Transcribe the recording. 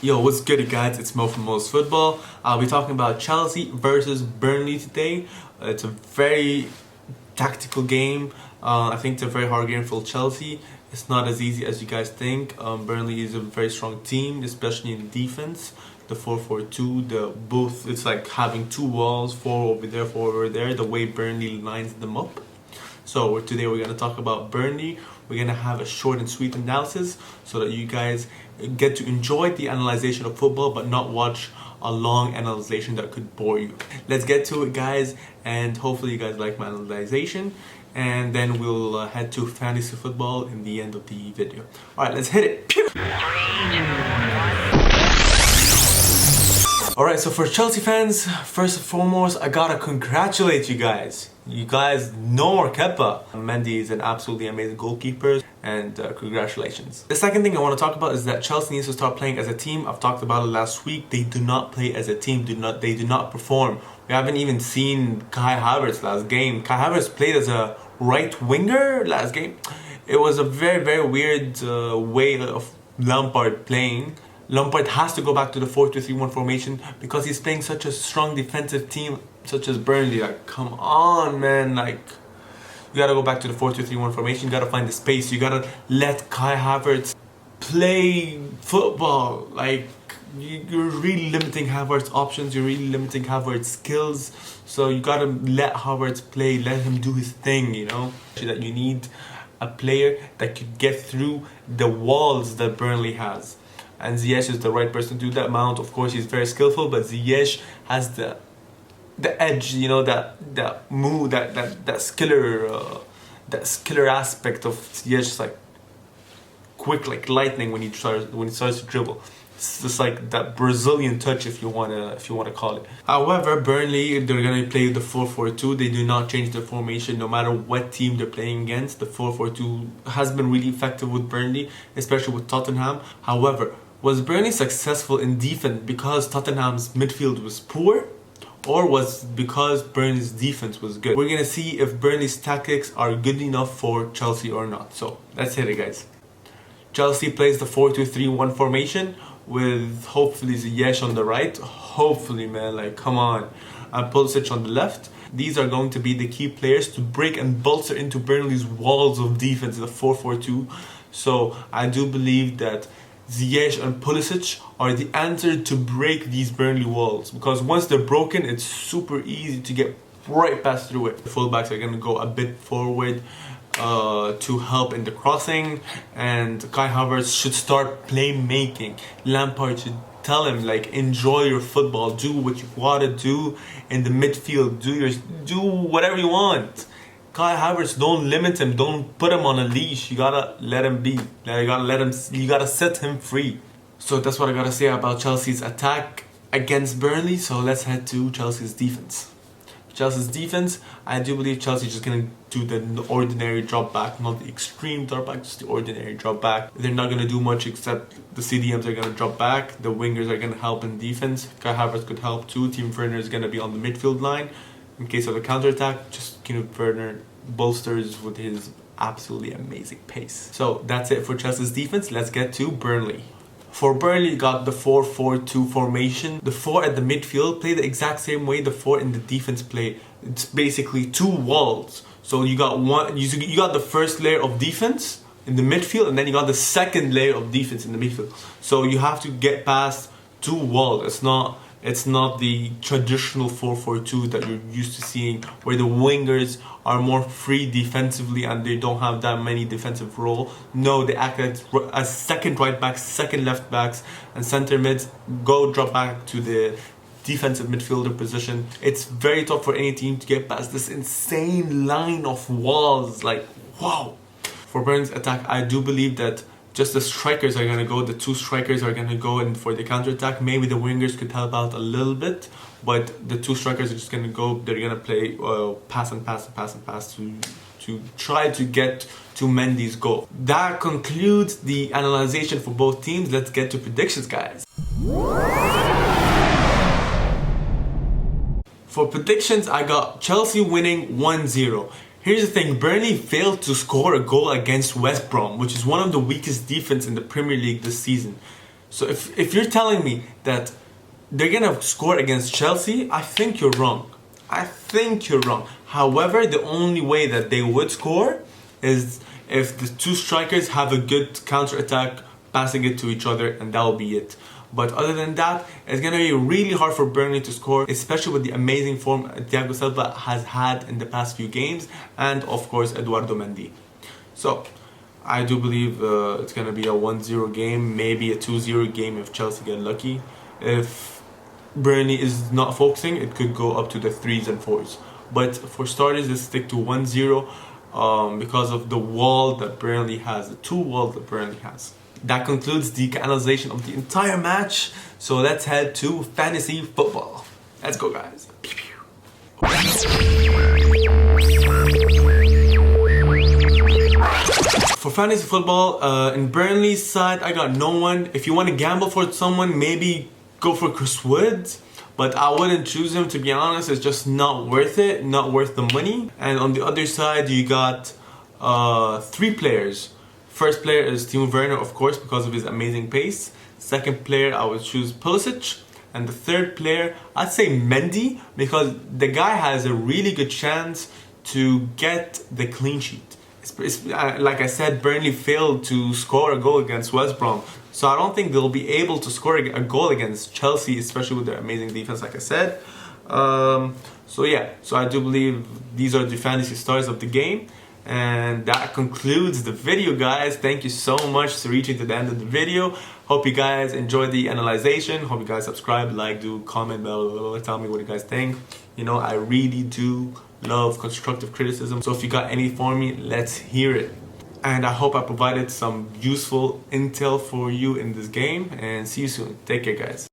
Yo, what's good guys? It's Mo from Mo's Football. I'll be talking about Chelsea versus Burnley today. It's a very tactical game. I think it's a very hard game for Chelsea. It's not as easy as you guys think. Burnley is a very strong team, especially in defense. The 4-4-2, it's like having two walls, four over there, four over there, the way Burnley lines them up. So today we're going to talk about Burnley. We're going to have a short and sweet analysis so that you guys get to enjoy the analyzation of football but not watch a long analyzation that could bore you. Let's get to it guys, and hopefully you guys like my analyzation, and then we'll head to fantasy football in the end of the video. Alright, let's hit it. Pew! Alright, so for Chelsea fans, first and foremost, I gotta congratulate you guys. You guys know our Kepa. Mendy is an absolutely amazing goalkeeper, and congratulations. The second thing I want to talk about is that Chelsea needs to start playing as a team. I've talked about it last week. They do not play as a team. They do not perform. We haven't even seen Kai Havertz last game. Kai Havertz played as a right winger last game. It was a very, very weird way of Lampard playing. Lampard has to go back to the 4-2-3-1 formation because he's playing such a strong defensive team such as Burnley. Like, come on, man. Like, you gotta go back to the 4-2-3-1 formation. You gotta find the space. You gotta let Kai Havertz play football. Like, you're really limiting Havertz's options. You're really limiting Havertz's skills. So you gotta let Havertz play. Let him do his thing, you know? That you need a player that could get through the walls that Burnley has. And Ziyech is the right person to do that. Mount, of course, he's very skillful, but Ziyech has the edge, you know, that move, that skiller aspect of Ziyech, is like quick, like lightning when he starts to dribble. It's just like that Brazilian touch, if you wanna call it. However, Burnley, they're gonna play the 4-4-2. They do not change their formation no matter what team they're playing against. The 4-4-2 has been really effective with Burnley, especially with Tottenham. However, was Burnley successful in defense because Tottenham's midfield was poor, or was because Burnley's defense was good? We're gonna see if Burnley's tactics are good enough for Chelsea or not. So let's hit it, guys. Chelsea plays the 4-2-3-1 formation with hopefully Ziyech on the right. Hopefully, man, like, come on. And Pulisic on the left. These are going to be the key players to break and bolster into Burnley's walls of defense, the 4-4-2. So I do believe that Ziyech and Pulisic are the answer to break these Burnley walls, because once they're broken, it's super easy to get right past through it. The fullbacks are going to go a bit forward to help in the crossing, and Kai Havertz should start playmaking. Lampard should tell him, like, enjoy your football, do what you want to do in the midfield, do whatever you want. Kai Havertz, don't limit him, don't put him on a leash. You gotta let him be. You gotta set him free. So that's what I gotta say about Chelsea's attack against Burnley. So let's head to Chelsea's defense. Chelsea's defense, I do believe Chelsea is just gonna do the ordinary drop back, not the extreme drop back, just the ordinary drop back. They're not gonna do much except the CDMs are gonna drop back. The wingers are gonna help in defense. Kai Havertz could help too. Timo Werner is gonna be on the midfield line. In case of a counter-attack, just Werner bolsters with his absolutely amazing pace. So that's it for Chelsea's defense. Let's get to Burnley. For Burnley, you got the 4-4-2 formation. The 4 at the midfield play the exact same way the 4 in the defense play. It's basically two walls. So you got you got the first layer of defense in the midfield, and then you got the second layer of defense in the midfield. So you have to get past two walls. It's not the traditional 4-4-2 that you're used to seeing, where the wingers are more free defensively and they don't have that many defensive role. No, they act as second right backs, second left backs, and center mids drop back to the defensive midfielder position. It's very tough for any team to get past this insane line of walls. Like, wow. For Burnley's attack, I do believe that just the strikers are going to go, the two strikers are going to go in for the counter-attack. Maybe the wingers could help out a little bit, but the two strikers are just going to go, they're going to play pass and pass and pass and pass to try to get to Mendy's goal. That concludes the analyzation for both teams. Let's get to predictions, guys. For predictions, I got Chelsea winning 1-0. Here's the thing, Burnley failed to score a goal against West Brom, which is one of the weakest defense in the Premier League this season. So if you're telling me that they're gonna score against Chelsea, I think you're wrong. I think you're wrong. However, the only way that they would score is if the two strikers have a good counter-attack, passing it to each other, and that will be it. But other than that, it's gonna be really hard for Burnley to score, especially with the amazing form Thiago Silva has had in the past few games, and of course Eduardo Mendy. So I do believe it's gonna be a 1-0 game, maybe a 2-0 game if Chelsea get lucky. If Burnley is not focusing, it could go up to the 3s and 4s. But for starters, let's stick to 1-0 because of the wall that Burnley has, the two walls that Burnley has. That concludes the analyzation of the entire match. So let's head to fantasy football. Let's go, guys. Pew, pew. For fantasy football, in Burnley's side, I got no one. If you want to gamble for someone, maybe go for Chris Wood. But I wouldn't choose him, to be honest. It's just not worth it, not worth the money. And on the other side, you got 3 players. First player is Timo Werner, of course, because of his amazing pace. Second player, I would choose Pulisic. And the third player, I'd say Mendy, because the guy has a really good chance to get the clean sheet. Like I said, Burnley failed to score a goal against West Brom. So I don't think they'll be able to score a goal against Chelsea, especially with their amazing defense, like I said. So yeah, so I do believe these are the fantasy stars of the game. And that concludes the video, guys. Thank you so much for reaching to the end of the video. Hope you guys enjoyed the analyzation. Hope you guys subscribe, like, do, comment, blah, blah, blah, tell me what you guys think. You know, I really do love constructive criticism. So if you got any for me, let's hear it. And I hope I provided some useful intel for you in this game. And see you soon. Take care, guys.